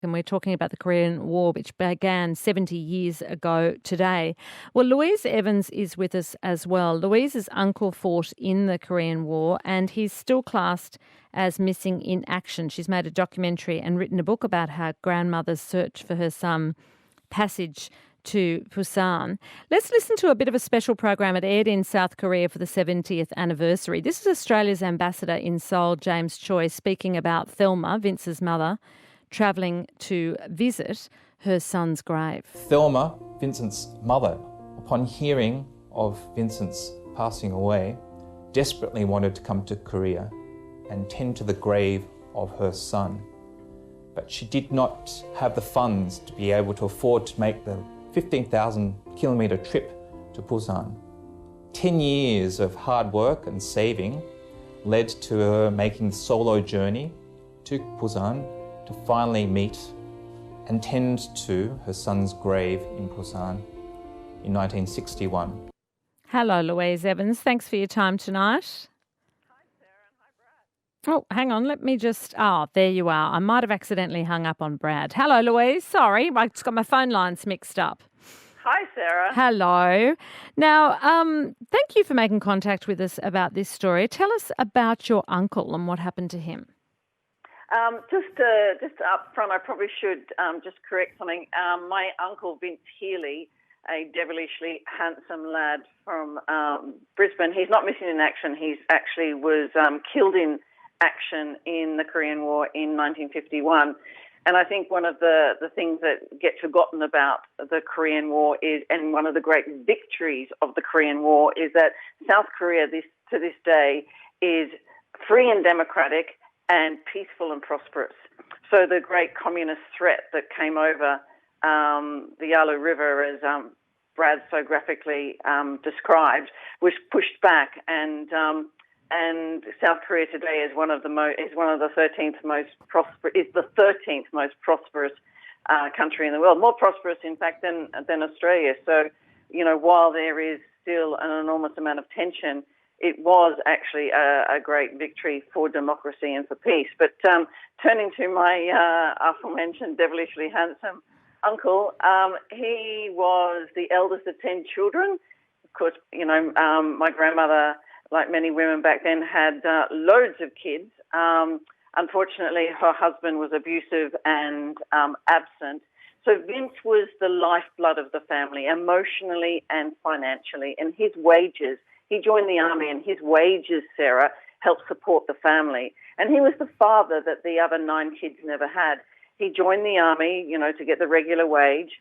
and we're talking about the Korean War, which began 70 years ago today. Well, Louise Evans is with us as well. Louise's uncle fought in the Korean War and he's still classed as missing in action. She's made a documentary and written a book about her grandmother's search for her son, Passage to Pusan. Let's listen to a bit of a special program it aired in South Korea for the 70th anniversary. This is Australia's ambassador in Seoul, James Choi, speaking about Thelma, Vince's mother, travelling to visit her son's grave. Thelma, Vincent's mother, upon hearing of Vincent's passing away, desperately wanted to come to Korea and tend to the grave of her son. But she did not have the funds to be able to afford to make the 15,000 kilometre trip to Pusan. 10 years of hard work and saving led to her making the solo journey to Pusan to finally meet and tend to her son's grave in Pusan in 1961. Hello, Louise Evans. Thanks for your time tonight. Hi, Sarah, and hi, Brad. Oh, hang on. Let me just... Oh, there you are. I might have accidentally hung up on Brad. Hello, Louise. Sorry, I just got my phone lines mixed up. Hi, Sarah. Hello. Now, thank you for making contact with us about this story. Tell us about your uncle and what happened to him. Just up front, I probably should just correct something. My uncle, Vince Healy, a devilishly handsome lad from Brisbane, he's not missing in action. He actually was killed in action in the Korean War in 1951. And I think one of the things that get forgotten about the Korean War is, and one of the great victories of the Korean War is that South Korea to this day is free and democratic and peaceful and prosperous. So the great communist threat that came over the Yalu River, as Brad so graphically described, was pushed back, and South Korea today is one of the 13th most prosperous country in the world, more prosperous in fact than Australia. So, while there is still an enormous amount of tension, it was actually a great victory for democracy and for peace. But turning to my aforementioned devilishly handsome uncle, he was the eldest of 10 children. Of course, my grandmother, like many women back then, had loads of kids. Unfortunately, her husband was abusive and absent. So Vince was the lifeblood of the family, emotionally and financially, and his wages. He joined the army, and his wages, Sarah, helped support the family. And he was the father that the other 9 kids never had. He joined the army, to get the regular wage.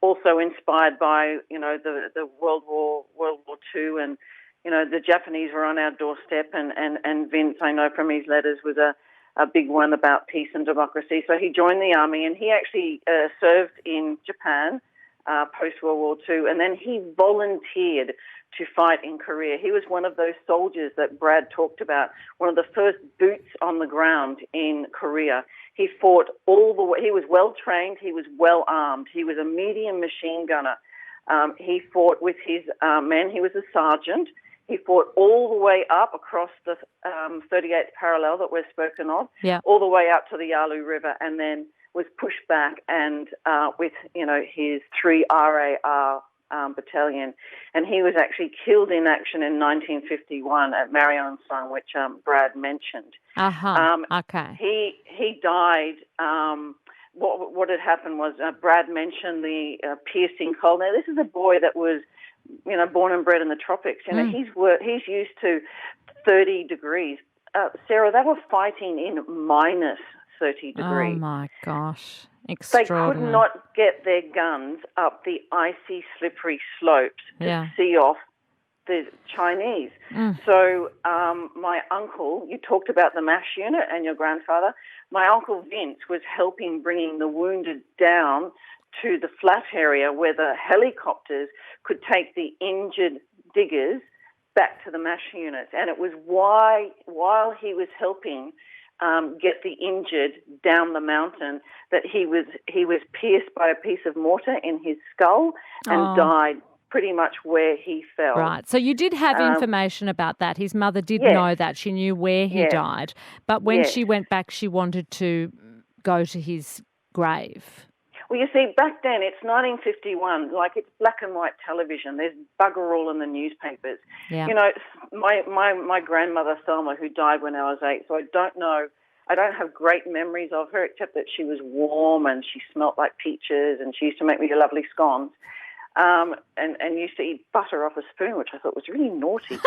Also inspired by, the World War II, and the Japanese were on our doorstep. And Vince, I know from his letters, was a big one about peace and democracy. So he joined the army, and he actually served in Japan post-World War II, and then he volunteered to fight in Korea. He was one of those soldiers that Brad talked about, one of the first boots on the ground in Korea. He fought all the way. He was well-trained. He was well-armed. He was a medium machine gunner. He fought with his men. He was a sergeant. He fought all the way up across the 38th parallel that we've spoken of, all the way up to the Yalu River, and then was pushed back and with, his 3 RAR battalion. And he was actually killed in action in 1951 at Marionsan, which Brad mentioned. Okay. He died. What had happened was Brad mentioned the piercing cold. Now, this is a boy that was, born and bred in the tropics. He's used to 30 degrees. Sarah, they were fighting in minus 30 degrees. Oh, my gosh. Extraordinary. They could not get their guns up the icy, slippery slopes to see off the Chinese. So my uncle, you talked about the MASH unit and your grandfather. My uncle Vince was helping bringing the wounded down to the flat area where the helicopters could take the injured diggers back to the MASH units. And it was while he was helping get the injured down the mountain that he was pierced by a piece of mortar in his skull and died pretty much where he fell. Right. So you did have information about that. His mother did know that. She knew where he died. But when she went back, she wanted to go to his grave? Well, you see, back then, it's 1951, like it's black and white television. There's bugger all in the newspapers. Yeah. You know, my grandmother, Thelma, who died when I was 8, so I don't have great memories of her, except that she was warm and she smelt like peaches and she used to make me lovely scones. And used to eat butter off a spoon, which I thought was really naughty.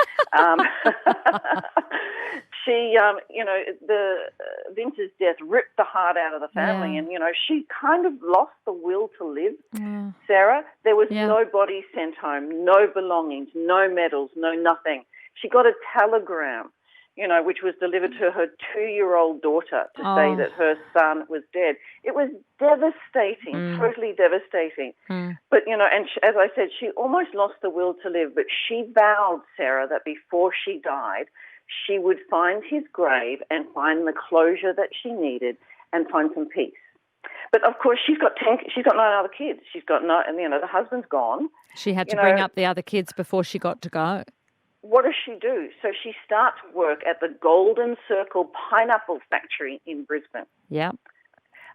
She, Vince's death ripped the heart out of the family, and, she kind of lost the will to live, Sarah. There was no body sent home, no belongings, no medals, no nothing. She got a telegram, which was delivered to her 2-year-old daughter to say that her son was dead. It was devastating, totally devastating. But, and as I said, she almost lost the will to live, but she vowed, Sarah, that before she died, she would find his grave and find the closure that she needed and find some peace. But, of course, she's got 9 other kids. She's got the husband's gone. She had to bring up the other kids before she got to go. What does she do? So she starts work at the Golden Circle Pineapple Factory in Brisbane. Yeah.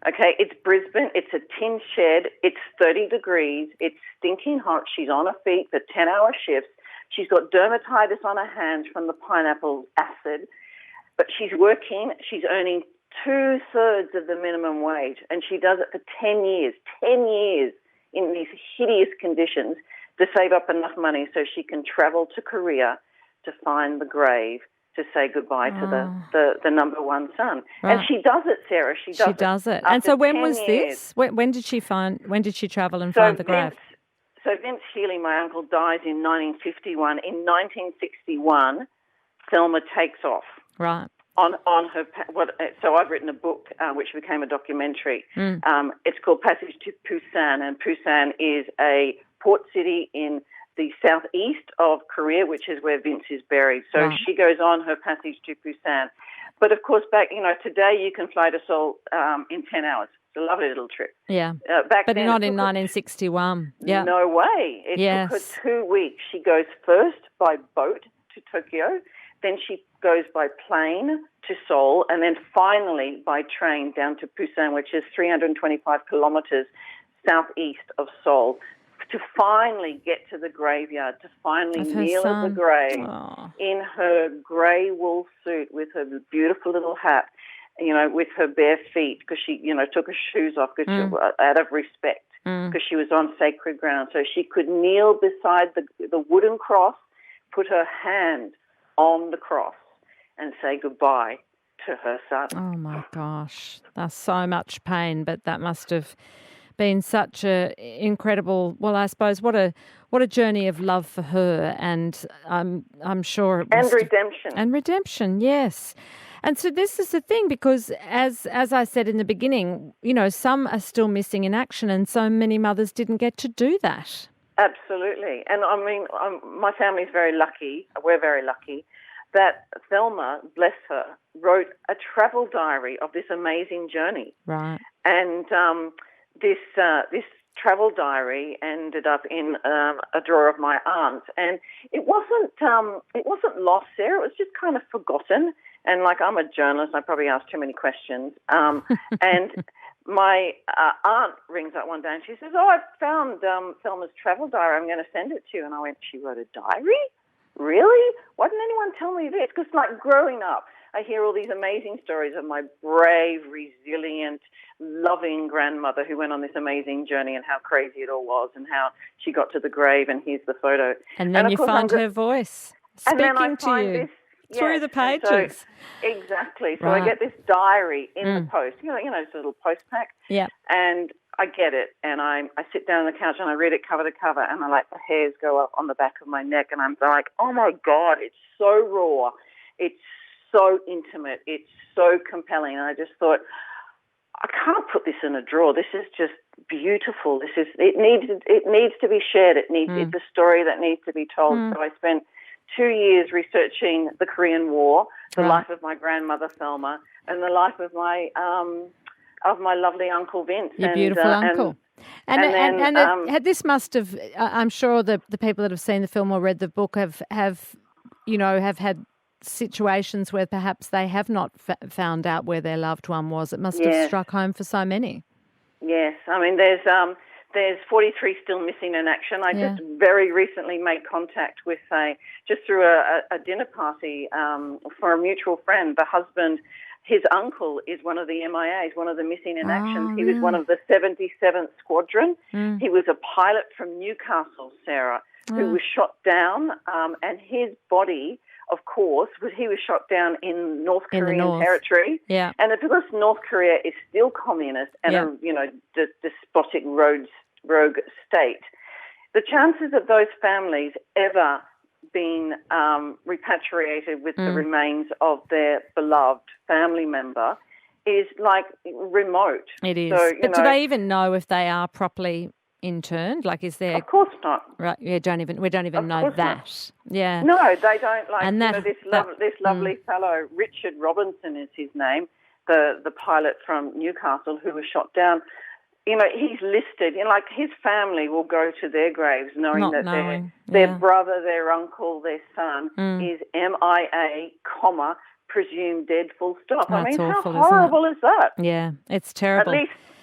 Okay, it's Brisbane. It's a tin shed. It's 30 degrees. It's stinking hot. She's on her feet for 10-hour shifts. She's got dermatitis on her hands from the pineapple acid. But she's working. She's earning 2/3 of the minimum wage, and she does it for 10 years. 10 years in these hideous conditions, to save up enough money so she can travel to Korea to find the grave to say goodbye to the number one son. Right. And she does it, Sarah. She does it. And so when 10 was years. this? When did she travel and find the grave? So Vince Healy, my uncle, dies in 1951. In 1961, Thelma takes off. Right. On her, so I've written a book which became a documentary. It's called Passage to Pusan, and Pusan is a port city in the southeast of Korea, which is where Vince is buried. So she goes on her passage to Pusan. But of course, today you can fly to Seoul in 10 hours. It's a lovely little trip. Yeah. But then, not in 1961. Yeah. No way. It took her 2 weeks. She goes first by boat to Tokyo, then she goes by plane to Seoul, and then finally by train down to Pusan, which is 325 kilometres southeast of Seoul, to finally get to the graveyard, to finally kneel at the grave in her grey wool suit with her beautiful little hat, with her bare feet, because she, took her shoes off out of respect, because she was on sacred ground. So she could kneel beside the wooden cross, put her hand on the cross and say goodbye to her son. Oh, my gosh. That's so much pain, but that must have been such a incredible, well, I suppose, what a journey of love for her, and I'm sure it and redemption. And redemption, yes. And so this is the thing, because as I said in the beginning, some are still missing in action, and so many mothers didn't get to do that. Absolutely. And I mean, my family's very lucky, we're very lucky, that Thelma, bless her, wrote a travel diary of this amazing journey. Right. And this travel diary ended up in a drawer of my aunt's, and it wasn't lost, Sarah. It was just kind of forgotten. And like, I'm a journalist, I probably asked too many questions. And my aunt rings up one day and she says, I found Thelma's travel diary. I'm going to send it to you. And I went, she wrote a diary? Really? Why didn't anyone tell me this? Because like growing up, I hear all these amazing stories of my brave, resilient, loving grandmother who went on this amazing journey, and how crazy it all was, and how she got to the grave, and here's the photo. And then you find her voice speaking to you. Through the pages. Exactly. So I get this diary in the post, it's a little post pack. Yeah. And I get it, and I sit down on the couch and I read it cover to cover, and the hairs go up on the back of my neck, and I'm like, oh my God, it's so raw. It's so intimate. It's so compelling. And I just thought, I can't put this in a drawer. This is just beautiful. It needs to be shared. It's a story that needs to be told. So I spent 2 years researching the Korean War, the life of my grandmother Thelma, and the life of my lovely Uncle Vince. Your beautiful uncle. And this must have, I'm sure the people that have seen the film or read the book have had situations where perhaps they have not found out where their loved one was. It must have struck home for so many. Yes, I mean there's 43 still missing in action. I just very recently made contact with just through a dinner party for a mutual friend. The husband, his uncle is one of the MIAs, one of the missing in actions. He was one of the 77th Squadron. He was a pilot from Newcastle, Sarah, who was shot down, and his body, of course, he was shot down in North Korean territory. Yeah. And because North Korea is still communist and a despotic rogue state, the chances of those families ever being repatriated with the remains of their beloved family member is like remote. It is. So, but do they even know if they are properly interned? Like, is there? Of course not. Right. We don't even know that. Not. Yeah. No, they don't. Like, and this lovely fellow, Richard Robinson is his name, the pilot from Newcastle who was shot down. He's listed. Like, his family will go to their graves knowing their brother, their uncle, their son is MIA, presumed dead, full stop. That's awful, how horrible is that? Yeah, it's terrible.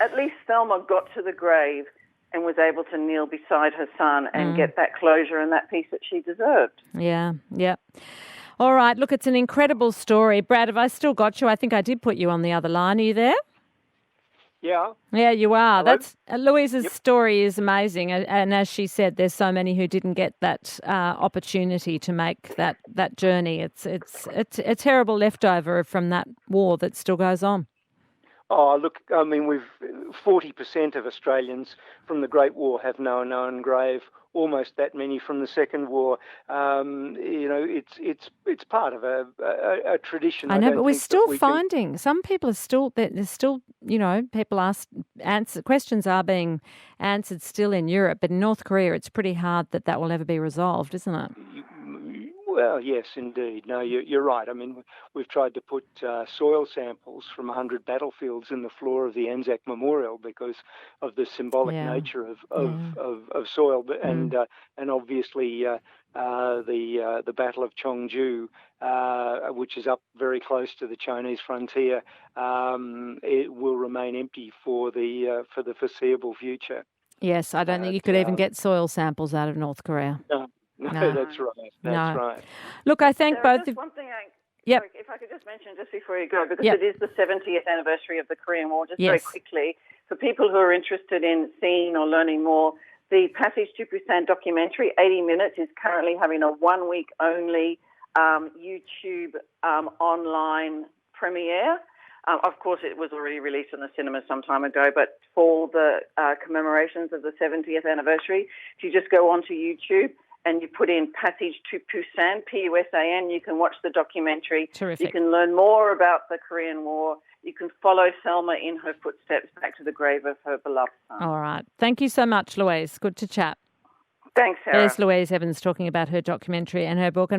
At least Thelma got to the grave and was able to kneel beside her son and get that closure and that peace that she deserved. Yeah. All right, look, it's an incredible story. Brad, have I still got you? I think I did put you on the other line. Are you there? Yeah. Yeah, you are. Hello? That's Louise's story is amazing, and as she said, there's so many who didn't get that opportunity to make that journey. It's a terrible leftover from that war that still goes on. Oh, look, I mean, 40% of Australians from the Great War have no known grave. Almost that many from the Second War. It's part of a tradition. I know, but we're still finding some people are still there's still people questions are being answered still in Europe, but in North Korea it's pretty hard that will ever be resolved, isn't it? Well, yes, indeed. No, you're right. I mean, we've tried to put soil samples from 100 battlefields in the floor of the Anzac Memorial because of the symbolic nature of soil, and obviously the Battle of Cheongju, which is up very close to the Chinese frontier, it will remain empty for the foreseeable future. Yes, I don't think you could even get soil samples out of North Korea. No, that's right. That's right. Look, I thank both of you. One thing Yep. Sorry, if I could just mention just before you go, because it is the 70th anniversary of the Korean War, just very quickly, for people who are interested in seeing or learning more, the Passage to Pusan documentary, 80 minutes, is currently having a 1-week only YouTube online premiere. Of course, it was already released in the cinema some time ago, but for the commemorations of the 70th anniversary, if you just go onto YouTube and you put in Passage to Pusan, Pusan, you can watch the documentary. Terrific. You can learn more about the Korean War. You can follow Selma in her footsteps back to the grave of her beloved son. All right. Thank you so much, Louise. Good to chat. Thanks, Sarah. There's Louise Evans talking about her documentary and her book. And